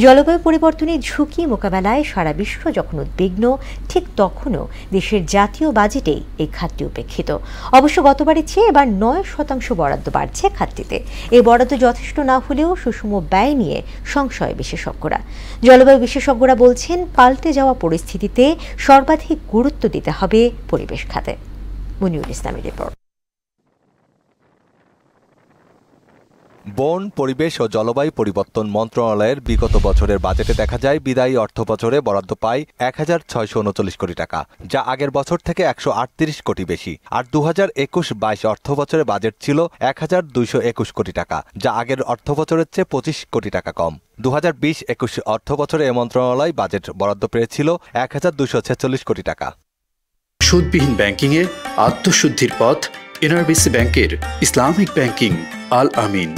জলবায়ু পরিবর্তনের ঝুঁকি মোকাবেলায় সারা বিশ্ব যখন উদ্বিগ্ন, ঠিক তখনও দেশের জাতীয় বাজেটেই এই খাতটি উপেক্ষিত। অবশ্য গতবারের চেয়ে এবার ৯% বরাদ্দ বাড়ছে খাতটিতে। এই বরাদ্দ যথেষ্ট না হলেও সুষম ব্যয় নিয়ে সংশয় বিশেষজ্ঞরা। জলবায়ু বিশেষজ্ঞরা বলছেন, পাল্টে যাওয়া পরিস্থিতিতে সর্বাধিক গুরুত্ব দিতে হবে পরিবেশ খাতে। মনিরুল ইসলামের রিপোর্ট। বন, পরিবেশ ও জলবায়ু পরিবর্তন মন্ত্রণালয়ের বিগত বছরের বাজেটে দেখা যায় বিদায়ী অর্থ বছরে বরাদ্দ পায় ১,৬৩৯ কোটি টাকা, যা আগের বছর থেকে ১৩৮ কোটি বেশি। আর ২০২১-২২ অর্থ বছরে বাজেট ছিল ১,২২১ কোটি টাকা, যা আগের অর্থ বছরের চেয়ে ২৫ কোটি টাকা কম। ২০২০-২১ অর্থ বছরে এ মন্ত্রণালয় বাজেট বরাদ্দ পেয়েছিল ১,২৪৬ কোটি টাকা। সুদবিহীন ব্যাংকিংয়ে আত্মশুদ্ধির পথ এনআরবিসি ব্যাংকের ইসলামিক ব্যাংকিং আল আমিন।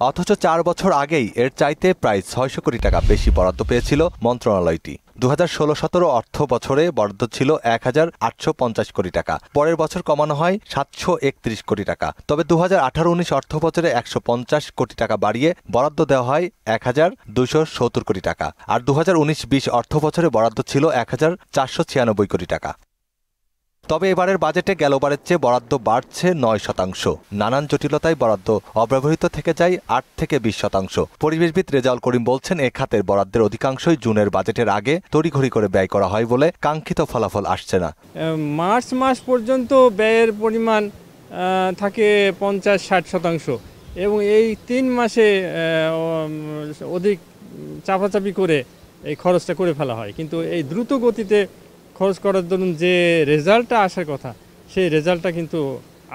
অথচ ৪ বছর আগেই এর চাইতে প্রায় ৬০০ কোটি টাকা বেশি বরাদ্দ পেয়েছিল মন্ত্রণালয়টি। ২০১৬-১৭ অর্থ বছরে বরাদ্দ ছিল ১,৮৫০ কোটি টাকা। পরের বছর কমানো হয় ৭৩১ কোটি টাকা। তবে ২০১৮-১৯ অর্থ বছরে ১৫০ কোটি টাকা বাড়িয়ে বরাদ্দ দেওয়া হয় ১,২৭০ কোটি টাকা। আর ২০১৯-২০ অর্থ বছরে বরাদ্দ ছিল ১,৪৯৬ কোটি টাকা। তবে এবারের বাজেটে গেলবারের চেয়ে বরাদ্দ বাড়ছে ৯%। নানান জটিলতায় বরাদ্দ অব্যবহৃত থেকে যায় ৮ থেকে ২০%। পরিবেশবিদ রেজাউল করিম বলছেন, এ খাতের বরাদ্দের অধিকাংশই জুনের বাজেটের আগে তড়িঘড়ি করে ব্যয় করা হয় বলে কাঙ্ক্ষিত ফলাফল আসছে না। মার্চ মাস পর্যন্ত ব্যয়ের পরিমাণ থাকে ৫০-৬০% এবং এই ৩ মাসে অধিক চাপাচাপি করে এই খরচটা করে ফেলা হয়। কিন্তু এই দ্রুত গতিতে খরচ করার দরুন যে রেজাল্টটা আসার কথা, সেই রেজাল্টটা কিন্তু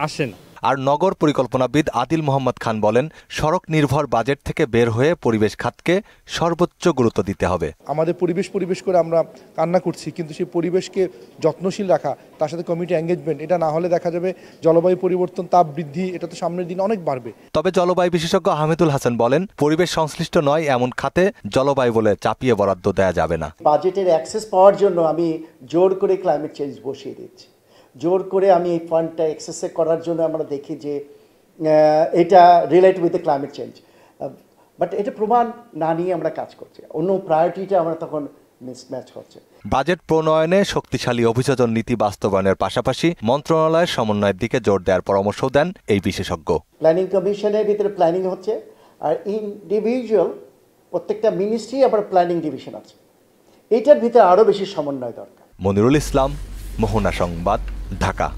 আসে না। আর নগর পরিকল্পনাবিদ আদিল মোহাম্মদ খান বলেন, সড়ক নির্ভর বাজেট থেকে বের হয়ে পরিবেশ খাতকে সর্বোচ্চ গুরুত্ব দিতে হবে। আমাদের পরিবেশ করে আমরা কান্না করছি, কিন্তু সেই পরিবেশকে যত্নশীল রাখা, তার সাথে কমিউনিটি এঙ্গেজমেন্ট, এটা না হলে দেখা যাবে জলবায়ু পরিবর্তন, তাপ বৃদ্ধি, এটা তো সামনের দিন অনেক বাড়বে। তবে জলবায়ু বিশেষজ্ঞ আহমেদুল হাসান বলেন, পরিবেশ সংশ্লিষ্ট নয় এমন খাতে জলবায়ু বলে চাপিয়ে বরাদ্দ দেওয়া যাবে না। বাজেটের অ্যাক্সেস পাওয়ার জন্য আমি জোর করে ক্লাইমেট চেঞ্জ বসিয়ে দিচ্ছি, জোর করে আমি এই ফান্ডটা এক্সেসে করার জন্য আমরা দেখি যে এটা relate with the climate change, but এটা প্রমাণ না নিয়ে আমরা কাজ করছি, অন্য প্রায়োরিটিটা আমরা তখন মিসম্যাচ হচ্ছে। বাজেট প্রণয়নে শক্তিশালী অভিযোজন নীতি বাস্তবায়নের পাশাপাশি মন্ত্রণালয়ের সমন্বয়ের দিকে জোর দেওয়ার পরামর্শ দেন এই বিশেষজ্ঞ। প্ল্যানিং কমিশনের ভিতরে প্ল্যানিং হচ্ছে, আর ইন্ডিভিজুয়াল প্রত্যেকটা মিনিস্ট্রি আবার প্ল্যানিং ডিভিশন আছে, এটার ভিতরে আরও বেশি সমন্বয় দরকার। মনিরুল ইসলাম, মোহনা সংবাদ, ঢাকা।